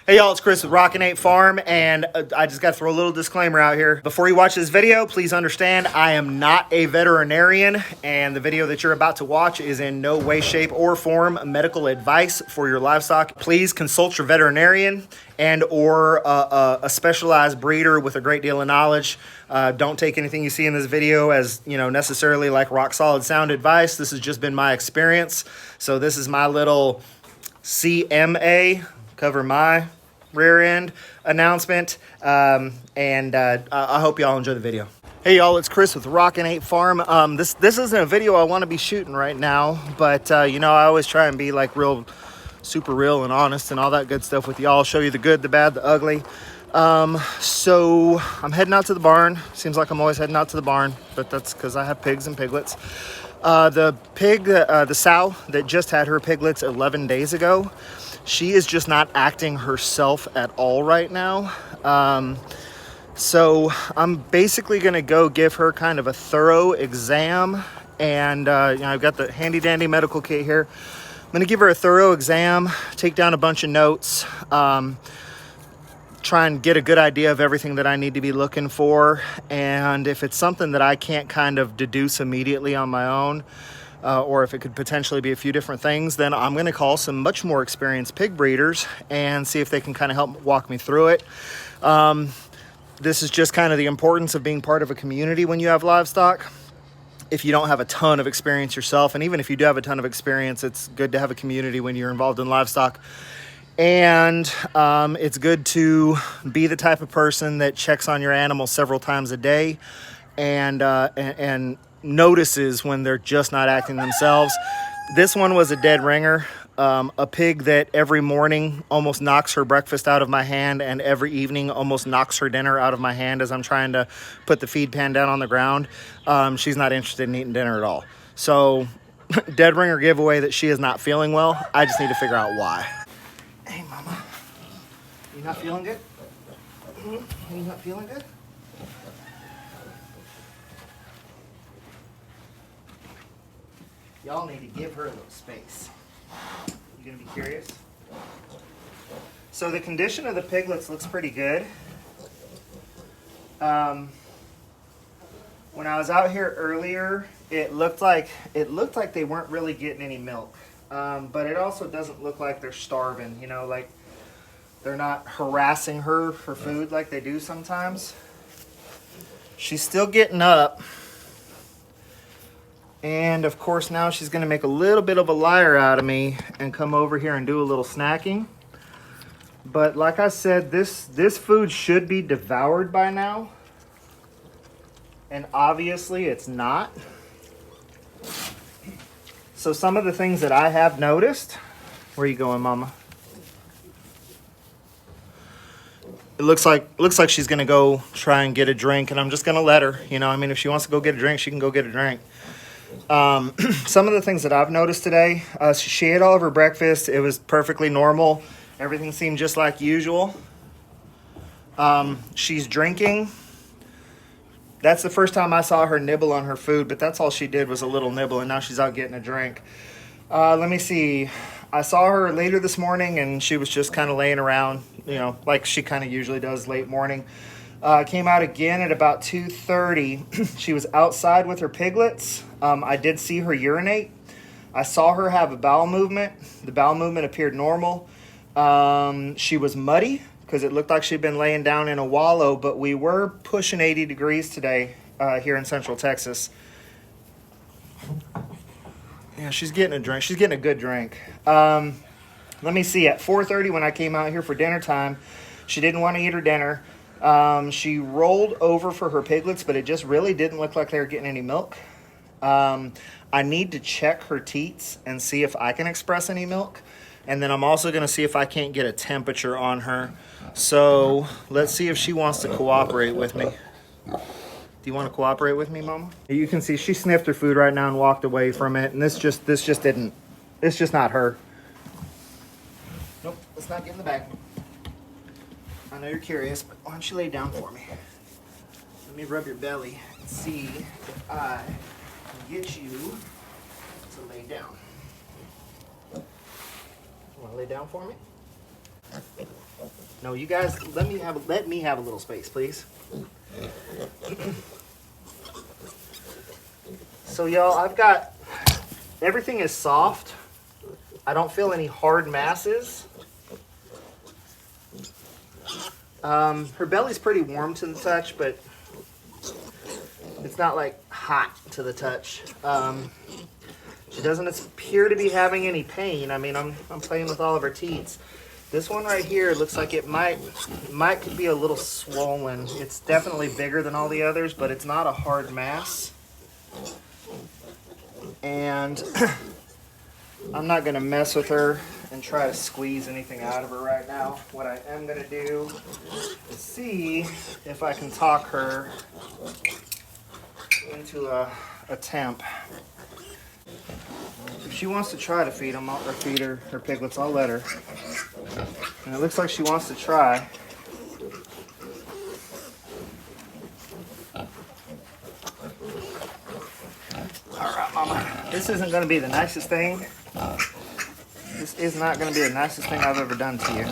Hey y'all, it's Chris with Rockin Farm, and I just got to throw a little disclaimer out here. Before you watch this video, please understand I am not a veterinarian, and the video that you're about to watch is in no way, shape, or form medical advice for your livestock. Please consult your veterinarian and or a specialized breeder with a great deal of knowledge. Don't take anything you see in this video as necessarily like rock solid sound advice. This has just been my experience. So this is my little CMA, cover my rear end announcement, and I hope y'all enjoy the video. Hey y'all, it's Chris with Rockin Farm. This isn't a video I want to be shooting right now, but I always try and be like super real and honest and all that good stuff with y'all. Show you the good, the bad, the ugly. So I'm heading out to the barn. Seems like I'm always heading out to the barn, but that's because I have pigs and piglets. The sow that just had her piglets 11 days ago, she is just not acting herself at all right now. So I'm basically going to go give her kind of a thorough exam. And I've got the handy dandy medical kit here. I'm going to give her a thorough exam, take down a bunch of notes, try and get a good idea of everything that I need to be looking for. And if it's something that I can't kind of deduce immediately on my own, or if it could potentially be a few different things, then I'm going to call some much more experienced pig breeders and see if they can kind of help walk me through it. This is just kind of the importance of being part of a community when you have livestock. If you don't have a ton of experience yourself, and even if you do have a ton of experience, it's good to have a community when you're involved in livestock. And it's good to be the type of person that checks on your animals several times a day and notices when they're just not acting themselves. This one was a dead ringer, a pig that every morning almost knocks her breakfast out of my hand and every evening almost knocks her dinner out of my hand as I'm trying to put the feed pan down on the ground. She's not interested in eating dinner at all. So dead ringer giveaway that she is not feeling well. I just need to figure out why. Hey mama, you not feeling good? You not feeling good? Y'all need to give her a little space. You gonna be curious? So the condition of the piglets looks pretty good. When I was out here earlier, it looked like they weren't really getting any milk. But it also doesn't look like they're starving, like they're not harassing her for food like they do sometimes. She's still getting up. And of course now she's going to make a little bit of a liar out of me and come over here and do a little snacking. But like I said, this food should be devoured by now. And obviously it's not. So some of the things that I have noticed, where are you going, mama? It looks like she's going to go try and get a drink, and I'm just going to let her, if she wants to go get a drink, she can go get a drink. Some of the things that I've noticed today, she ate all of her breakfast. It was perfectly normal. Everything seemed just like usual. She's drinking. That's the first time I saw her nibble on her food, but that's all she did was a little nibble, and now she's out getting a drink. Let me see. I saw her later this morning, and she was just kind of laying around, like she kind of usually does late morning. Came out again at about 2:30. She was outside with her piglets. I did see her urinate. I saw her have a bowel movement. The bowel movement appeared normal. She was muddy because it looked like she'd been laying down in a wallow, but we were pushing 80 degrees today here in Central Texas. Yeah, she's getting a drink. She's getting a good drink. Let me see. At 4:30 when I came out here for dinner time, she didn't want to eat her dinner. She rolled over for her piglets, but it just really didn't look like they were getting any milk. I need to check her teats and see if I can express any milk. And then I'm also going to see if I can't get a temperature on her. So let's see if she wants to cooperate with me. Do you want to cooperate with me, mama? You can see she sniffed her food right now and walked away from it. And this just not her. Nope, let's not get in the bag. I know you're curious, but why don't you lay down for me? Let me rub your belly and see if I can get you to lay down. You want to lay down for me? No, you guys, let me have a little space, please. So y'all, I've got, everything is soft. I don't feel any hard masses. Her belly's pretty warm to the touch, but it's not like hot to the touch. She doesn't appear to be having any pain. I mean, I'm playing with all of her teats. This one right here looks like it might could be a little swollen. It's definitely bigger than all the others, but it's not a hard mass. And I'm not gonna mess with her and try to squeeze anything out of her right now. What I am gonna do is see if I can talk her into a temp. If she wants to try to feed them, or feed her piglets, I'll let her. And it looks like she wants to try. All right, Mama. This isn't going to be the nicest thing. This is not going to be the nicest thing I've ever done to you.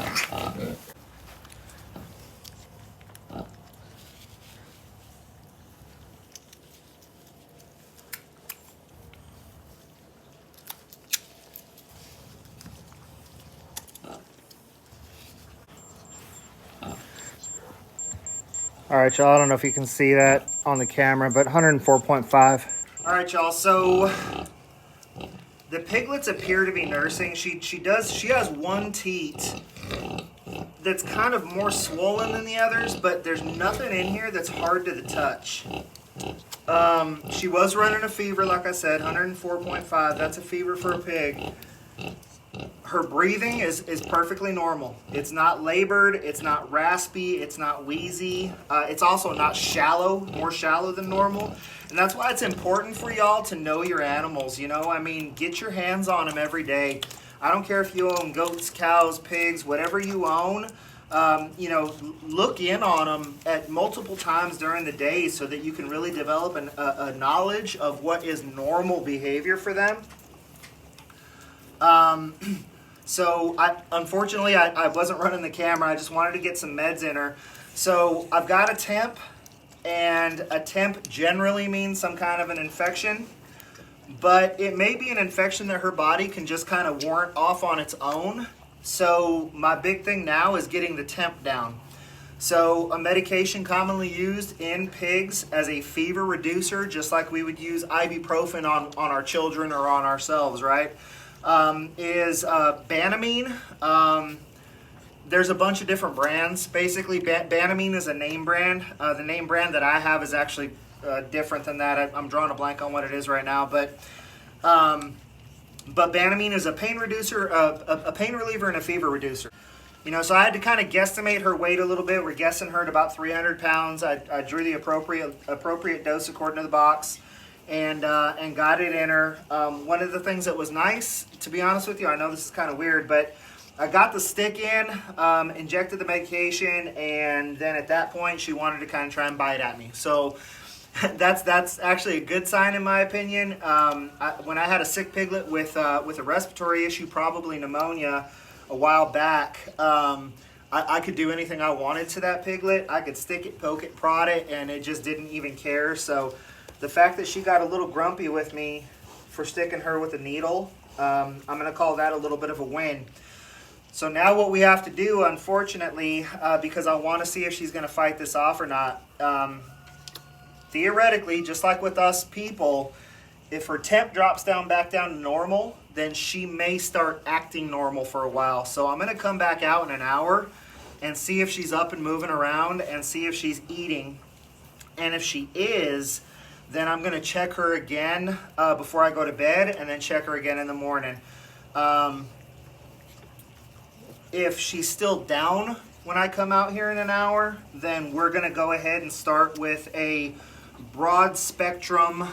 All right, y'all, I don't know if you can see that on the camera, but 104.5. All right, y'all, so the piglets appear to be nursing. She has one teat that's kind of more swollen than the others, but there's nothing in here that's hard to the touch. She was running a fever, like I said, 104.5. That's a fever for a pig. Her breathing is perfectly normal. It's not labored, it's not raspy, it's not wheezy. It's also not shallow, more shallow than normal. And that's why it's important for y'all to know your animals, you know? I mean, get your hands on them every day. I don't care if you own goats, cows, pigs, whatever you own. You know, look in on them at multiple times during the day so that you can really develop a knowledge of what is normal behavior for them. So unfortunately, I wasn't running the camera. I just wanted to get some meds in her. So I've got a temp, and a temp generally means some kind of an infection, but it may be an infection that her body can just kind of warrant off on its own. So my big thing now is getting the temp down. So a medication commonly used in pigs as a fever reducer, just like we would use ibuprofen on our children or on ourselves, right? Is Banamine. There's a bunch of different brands. Basically, Banamine is a name brand. The name brand that I have is actually different than that. I'm drawing a blank on what it is right now, but Banamine is a pain reducer, a pain reliever, and a fever reducer. You know, so I had to kind of guesstimate her weight a little bit. We're guessing her at about 300 pounds. I drew the appropriate dose according to the box. And got it in her. One of the things that was nice, to be honest with you, I know this is kind of weird, but I got the stick in, injected the medication, and then at that point she wanted to kind of try and bite at me. So that's actually a good sign in my opinion. When I had a sick piglet with a respiratory issue, probably pneumonia, a while back, I could do anything I wanted to that piglet. I could stick it, poke it, prod it, and it just didn't even care. So the fact that she got a little grumpy with me for sticking her with a needle, I'm going to call that a little bit of a win. So now what we have to do, unfortunately, because I want to see if she's going to fight this off or not, theoretically, just like with us people, if her temp drops back down to normal, then she may start acting normal for a while. So I'm going to come back out in an hour and see if she's up and moving around and see if she's eating. And if she is, then I'm going to check her again before I go to bed, and then check her again in the morning. If she's still down when I come out here in an hour, then we're going to go ahead and start with a broad spectrum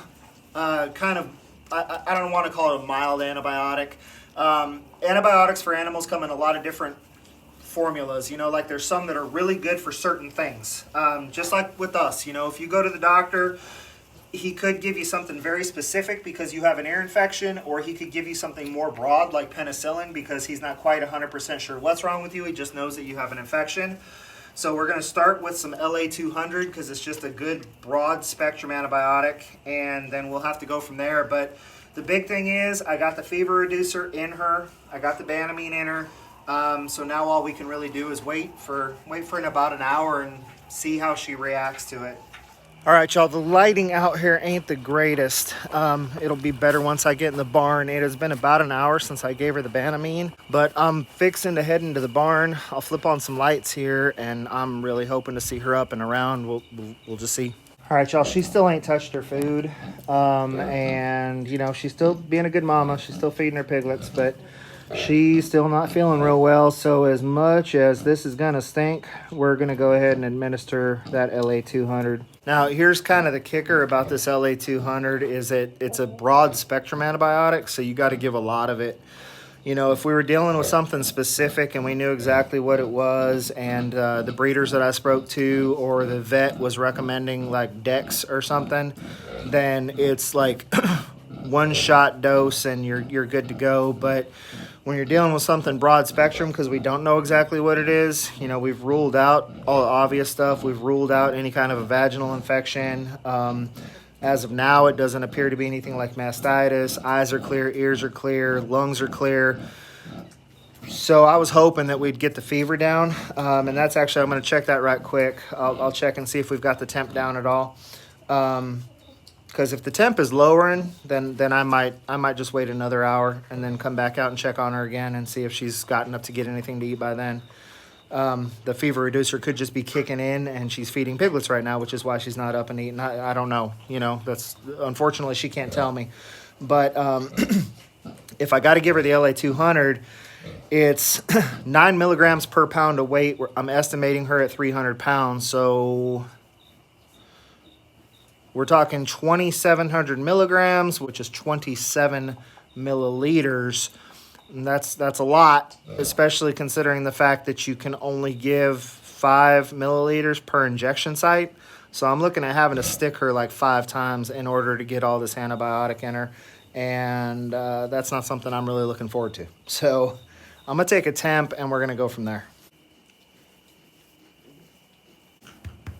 kind of, I don't want to call it a mild antibiotic. Antibiotics for animals come in a lot of different formulas. You know, like there's some that are really good for certain things. Just like with us, you know, if you go to the doctor, he could give you something very specific because you have an ear infection, or he could give you something more broad like penicillin because he's not quite 100% sure what's wrong with you. He just knows that you have an infection. So we're going to start with some LA200 because it's just a good broad spectrum antibiotic, and then we'll have to go from there. But the big thing is I got the fever reducer in her. I got the Banamine in her. So now all we can really do is wait for about an hour and see how she reacts to it. All right, y'all, the lighting out here ain't the greatest. It'll be better once I get in the barn. It has been about an hour since I gave her the Banamine, but I'm fixing to head into the barn. I'll flip on some lights here, and I'm really hoping to see her up and around. We'll just see. All right, y'all, she still ain't touched her food, and, you know, she's still being a good mama. She's still feeding her piglets, but she's still not feeling real well, so as much as this is gonna stink, we're gonna go ahead and administer that LA200. Now, here's kind of the kicker about this LA200 is that it's a broad spectrum antibiotic, so you got to give a lot of it. You know, if we were dealing with something specific and we knew exactly what it was, and the breeders that I spoke to or the vet was recommending like Dex or something, then it's like one shot dose and you're good to go. But when you're dealing with something broad spectrum, because we don't know exactly what it is, you know, we've ruled out all the obvious stuff. We've ruled out any kind of a vaginal infection. As of now, it doesn't appear to be anything like mastitis. Eyes are clear, ears are clear, lungs are clear. So I was hoping that we'd get the fever down, and that's actually, I'm going to check that right quick. I'll check and see if we've got the temp down at all. Because if the temp is lowering, then I might just wait another hour and then come back out and check on her again and see if she's gotten up to get anything to eat by then. The fever reducer could just be kicking in and she's feeding piglets right now, which is why she's not up and eating. I don't know. You know, that's unfortunately she can't tell me. But if I got to give her the LA200, it's 9 milligrams per pound of weight. I'm estimating her at 300 pounds. So we're talking 2,700 milligrams, which is 27 milliliters. And that's a lot, especially considering the fact that you can only give 5 milliliters per injection site. So I'm looking at having to stick her like 5 times in order to get all this antibiotic in her. And that's not something I'm really looking forward to. So I'm going to take a temp and we're going to go from there.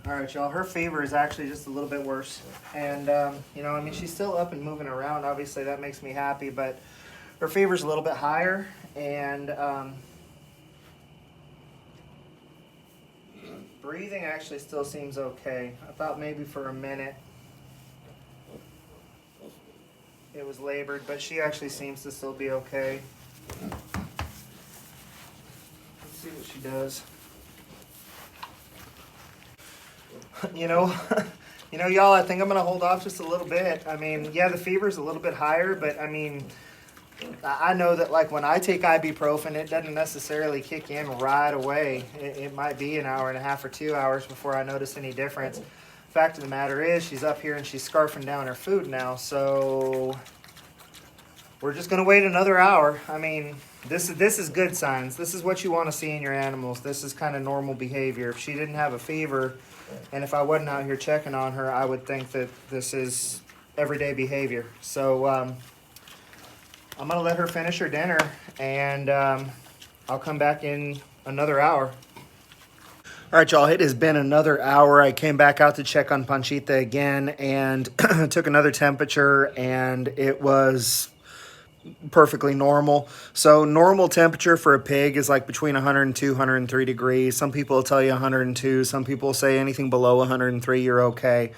All right, y'all, her fever is actually just a little bit worse. And, you know, I mean, she's still up and moving around. Obviously, that makes me happy, but her fever's a little bit higher, and breathing actually still seems okay. I thought maybe for a minute it was labored, but she actually seems to still be okay. Let's see what she does. You know, y'all, I think I'm going to hold off just a little bit. I mean, yeah, the fever's a little bit higher, but I mean, I know that like when I take ibuprofen, it doesn't necessarily kick in right away. It might be an hour and a half or 2 hours before I notice any difference. Fact of the matter is, she's up here and she's scarfing down her food now, so we're just going to wait another hour. I mean, this is good signs. This is what you want to see in your animals. This is kind of normal behavior. If she didn't have a fever, and if I wasn't out here checking on her, I would think that this is everyday behavior. So I'm going to let her finish her dinner, and I'll come back in another hour. All right, y'all, it has been another hour. I came back out to check on Panchita again and took another temperature, and it was perfectly normal. So normal temperature for a pig is like between 102, 103 degrees. Some people will tell you 102. Some people say anything below 103, you're okay.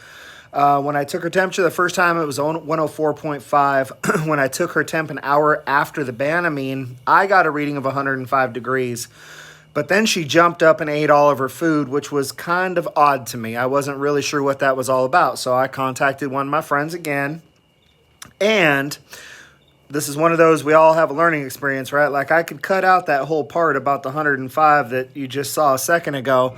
When I took her temperature the first time, it was 104.5. When I took her temp an hour after the Banamine, I got a reading of 105 degrees. But then she jumped up and ate all of her food, which was kind of odd to me. I wasn't really sure what that was all about. So I contacted one of my friends again. And this is one of those, we all have a learning experience, right? Like I could cut out that whole part about the 105 that you just saw a second ago.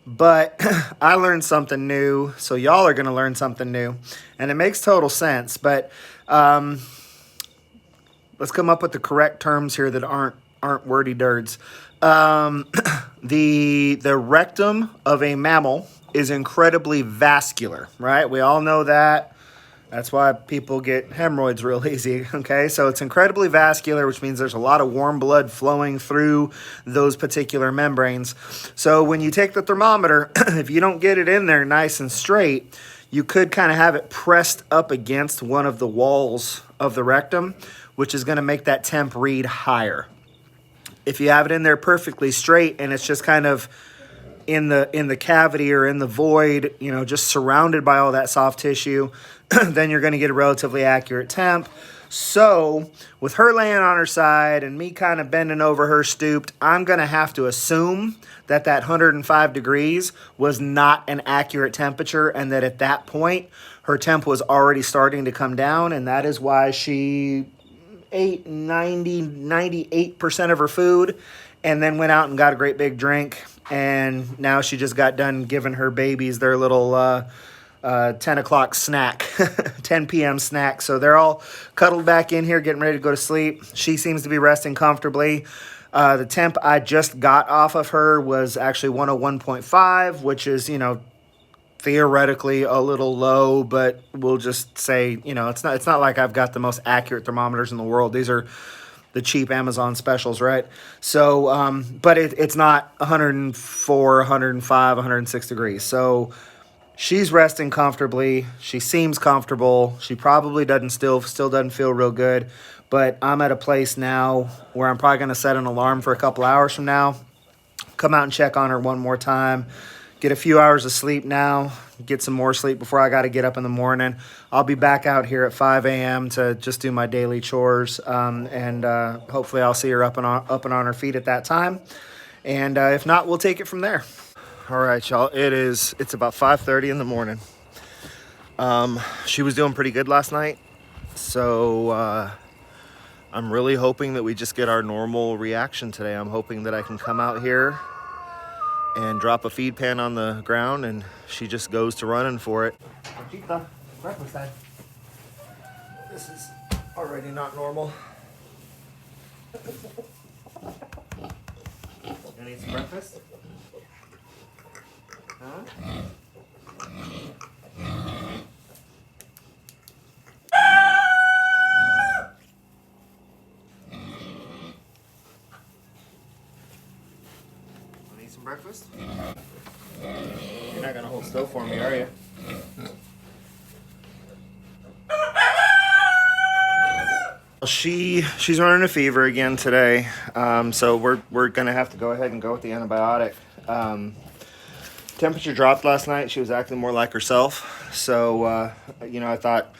But I learned something new, so y'all are going to learn something new. And it makes total sense. But let's come up with the correct terms here that aren't wordy dirds. The rectum of a mammal is incredibly vascular, right? We all know that. That's why people get hemorrhoids real easy, okay? So it's incredibly vascular, which means there's a lot of warm blood flowing through those particular membranes. So when you take the thermometer, if you don't get it in there nice and straight, you could kind of have it pressed up against one of the walls of the rectum, which is going to make that temp read higher. If you have it in there perfectly straight and it's just kind of in the cavity or in the void, you know, just surrounded by all that soft tissue, then you're going to get a relatively accurate temp. So with her laying on her side and me kind of bending over her stooped, I'm going to have to assume that 105 degrees was not an accurate temperature, and that at that point her temp was already starting to come down, and that is why she ate 98% of her food and then went out and got a great big drink. And now she just got done giving her babies their little 10 o'clock snack, 10 p.m. snack. So they're all cuddled back in here, getting ready to go to sleep. She seems to be resting comfortably. The temp I just got off of her was actually 101.5, which is, you know, theoretically a little low, but we'll just say, you know, it's not like I've got the most accurate thermometers in the world. These are the cheap Amazon specials, right? So, but it's not 104, 105, 106 degrees. So she's resting comfortably. She seems comfortable. She probably still doesn't feel real good, but I'm at a place now where I'm probably going to set an alarm for a couple hours from now, come out and check on her one more time, get a few hours of sleep now, get some more sleep before I got to get up in the morning. I'll be back out here at 5 a.m. to just do my daily chores, and hopefully I'll see her up and on her feet at that time. And if not, we'll take it from there. All right, y'all. It's about 5:30 in the morning. She was doing pretty good last night, so I'm really hoping that we just get our normal reaction today. I'm hoping that I can come out here and drop a feed pan on the ground and she just goes to running for it. Conchita, breakfast time. This is already not normal. You need some breakfast? Huh? Some breakfast? You're not gonna hold still for me, are you? She's running a fever again today, so we're gonna have to go ahead and go with the antibiotic. Temperature dropped last night. She was acting more like herself, so you know, I thought,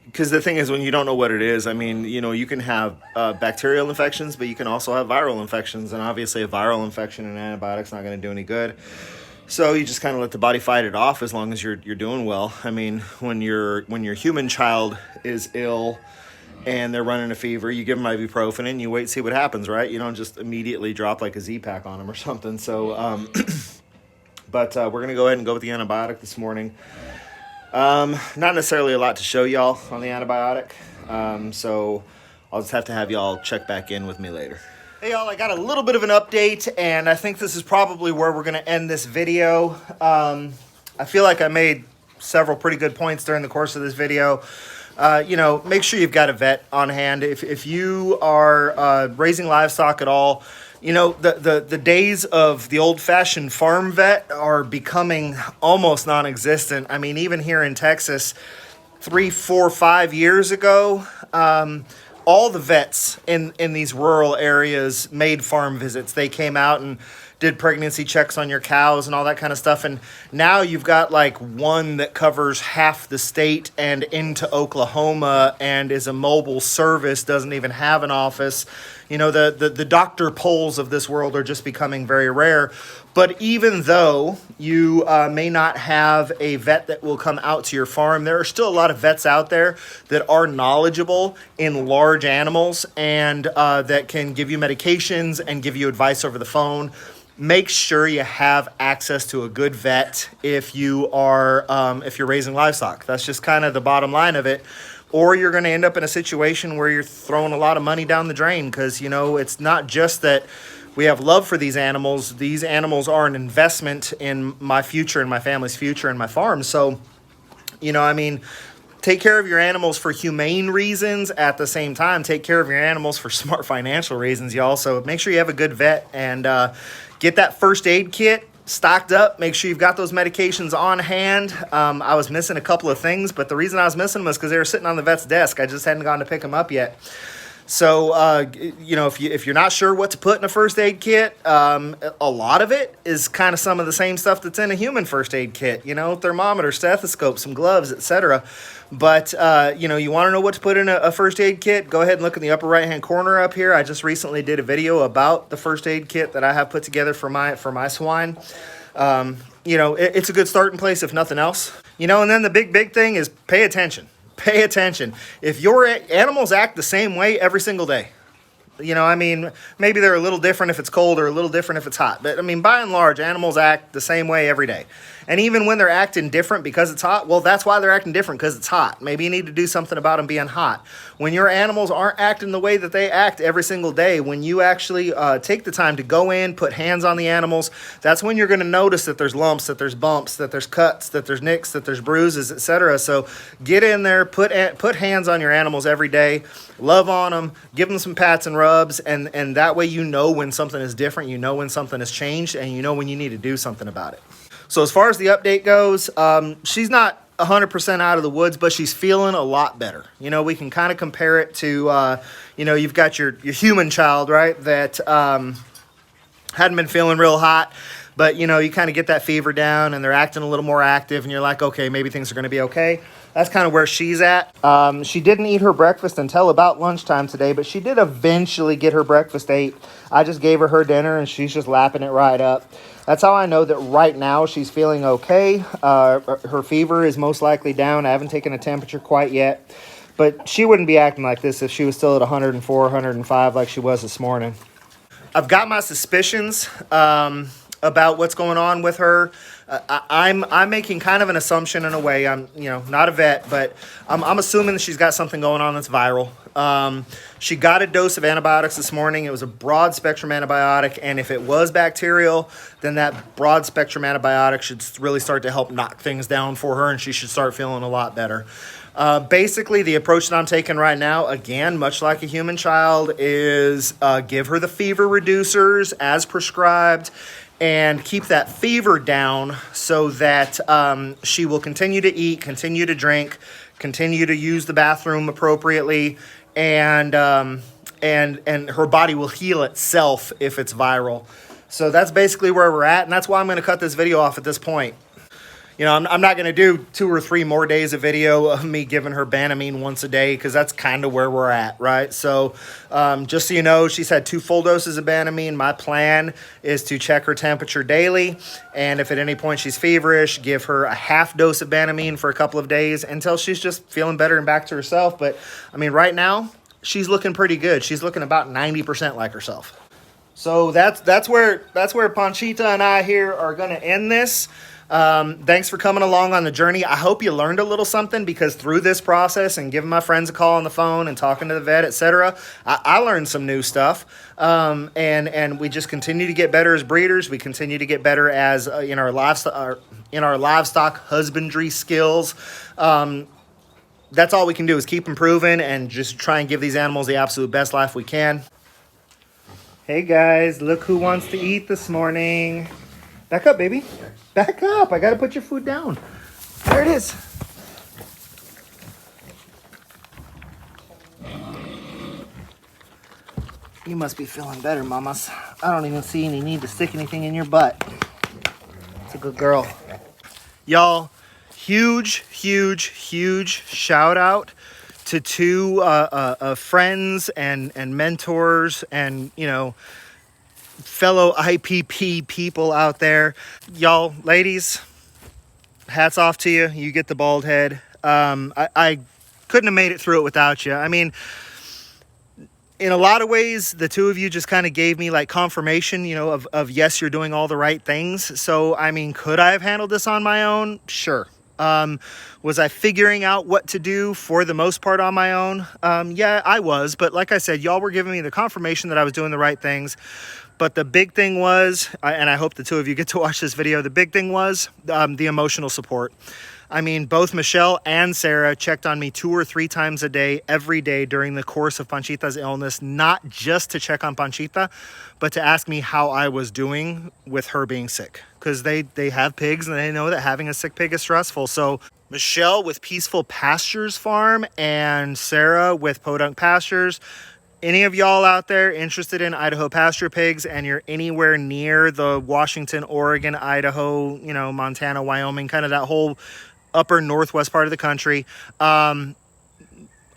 because the thing is, when you don't know what it is, I mean, you know, you can have bacterial infections, but you can also have viral infections. And obviously a viral infection and antibiotics not going to do any good. So you just kind of let the body fight it off as long as you're doing well. I mean, when your human child is ill and they're running a fever, you give them ibuprofen and you wait and see what happens, right? You don't just immediately drop like a Z-Pack on them or something. So, but we're going to go ahead and go with the antibiotic this morning. Not necessarily a lot to show y'all on the antibiotic, so I'll just have to have y'all check back in with me later. Hey y'all, I got a little bit of an update, and I think this is probably where we're going to end this video. I feel like I made several pretty good points during the course of this video. You know, make sure you've got a vet on hand. If you are raising livestock at all, you know, the days of the old-fashioned farm vet are becoming almost non-existent. I mean, even here in Texas, 3, 4, 5 years ago, all the vets in these rural areas made farm visits. They came out and did pregnancy checks on your cows and all that kind of stuff. And now you've got like one that covers half the state and into Oklahoma and is a mobile service, doesn't even have an office. You know, the Dr. Polls of this world are just becoming very rare. But even though you may not have a vet that will come out to your farm, there are still a lot of vets out there that are knowledgeable in large animals and that can give you medications and give you advice over the phone. Make sure you have access to a good vet if you are if you're raising livestock. That's just kind of the bottom line of it. Or you're going to end up in a situation where you're throwing a lot of money down the drain, because, you know, it's not just that we have love for these animals. These animals are an investment in my future and my family's future and my farm. So, you know, I mean, take care of your animals for humane reasons. At the same time, take care of your animals for smart financial reasons, y'all. So make sure you have a good vet and get that first aid kit stocked up. Make sure you've got those medications on hand. I was missing a couple of things, but the reason I was missing them was because they were sitting on the vet's desk. I just hadn't gone to pick them up yet. So, you know, if you're not sure what to put in a first aid kit, a lot of it is kind of some of the same stuff that's in a human first aid kit, you know, thermometer, stethoscope, some gloves, etc. But, you know, you want to know what to put in a first aid kit, go ahead and look in the upper right-hand corner up here. I just recently did a video about the first aid kit that I have put together for my swine. You know, it's a good starting place, if nothing else. You know, and then the big thing is pay attention. Pay attention. If your animals act the same way every single day, you know, I mean, maybe they're a little different if it's cold or a little different if it's hot. But, I mean, by and large, animals act the same way every day. And even when they're acting different because it's hot, well, that's why they're acting different, because it's hot. Maybe you need to do something about them being hot. When your animals aren't acting the way that they act every single day, when you actually take the time to go in, put hands on the animals, that's when you're going to notice that there's lumps, that there's bumps, that there's cuts, that there's nicks, that there's bruises, etc. So get in there, put hands on your animals every day, love on them, give them some pats and rubs, and that way you know when something is different, you know when something has changed, and you know when you need to do something about it. So as far as the update goes, she's not 100% out of the woods, but she's feeling a lot better. You know, we can kind of compare it to, you know, you've got your human child, right, that hadn't been feeling real hot, but, you know, you kind of get that fever down and they're acting a little more active and you're like, okay, maybe things are going to be okay. That's kind of where she's at. She didn't eat her breakfast until about lunchtime today, but she did eventually get her breakfast ate. I just gave her dinner and she's just lapping it right up. That's how I know that right now she's feeling okay. Her fever is most likely down. I haven't taken a temperature quite yet, but she wouldn't be acting like this if she was still at 104, 105 like she was this morning. I've got my suspicions about what's going on with her. I'm making kind of an assumption in a way. I'm, you know, not a vet, but I'm assuming that she's got something going on that's viral. She got a dose of antibiotics this morning. It was a broad spectrum antibiotic, and if it was bacterial, then that broad spectrum antibiotic should really start to help knock things down for her, and she should start feeling a lot better. Basically, the approach that I'm taking right now, again, much like a human child, is give her the fever reducers as prescribed and keep that fever down so that she will continue to eat, continue to drink, continue to use the bathroom appropriately, and her body will heal itself if it's viral. So that's basically where we're at, and that's why I'm going to cut this video off at this point. You know, I'm not going to do 2 or 3 more days of video of me giving her Banamine once a day, because that's kind of where we're at, right? So just so you know, she's had 2 full doses of Banamine. My plan is to check her temperature daily, and if at any point she's feverish, give her a half dose of Banamine for a couple of days until she's just feeling better and back to herself. But, I mean, right now, she's looking pretty good. She's looking about 90% like herself. So that's where Panchita and I here are going to end this. Thanks for coming along on the journey. I hope you learned a little something, because through this process and giving my friends a call on the phone and talking to the vet, etc., I learned some new stuff. And we just continue to get better as breeders. We continue to get better as in our livestock husbandry skills. That's all we can do, is keep improving and just try and give these animals the absolute best life we can. Hey guys, look who wants to eat this morning. Back up, baby. Back up. I got to put your food down. There it is. You must be feeling better, mamas. I don't even see any need to stick anything in your butt. It's a good girl. Y'all, huge shout out to 2 friends and mentors and, you know, fellow IPP people out there. Y'all, ladies, hats off to you. You get the bald head. I couldn't have made it through it without you. I mean, in a lot of ways, the 2 of you just kind of gave me like confirmation, you know, of yes, you're doing all the right things. So, I mean, could I have handled this on my own? Sure. Was I figuring out what to do for the most part on my own? Yeah, I was. But like I said, y'all were giving me the confirmation that I was doing the right things. But the big thing was, and I hope the 2 of you get to watch this video, the big thing was the emotional support. I mean, both Michelle and Sarah checked on me 2 or 3 times a day, every day during the course of Panchita's illness, not just to check on Panchita, but to ask me how I was doing with her being sick. Because they have pigs and they know that having a sick pig is stressful. So Michelle with Peaceful Pastures Farm and Sarah with Podunk Pastures. Any of y'all out there interested in Idaho pasture pigs and you're anywhere near the Washington, Oregon, Idaho, Montana, Wyoming, kind of that whole upper northwest part of the country, I'm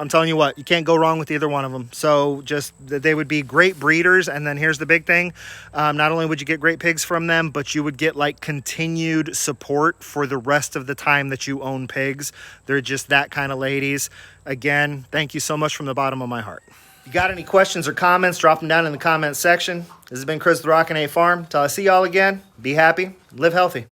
telling you what, you can't go wrong with either one of them. So just they would be great breeders. And then here's the big thing. Not only would you get great pigs from them, but you would get like continued support for the rest of the time that you own pigs. They're just that kind of ladies. Again, thank you so much from the bottom of my heart. If you got any questions or comments, drop them down in the comments section. This has been Chris with Rockin' Farm. Till I see y'all again, be happy, live healthy.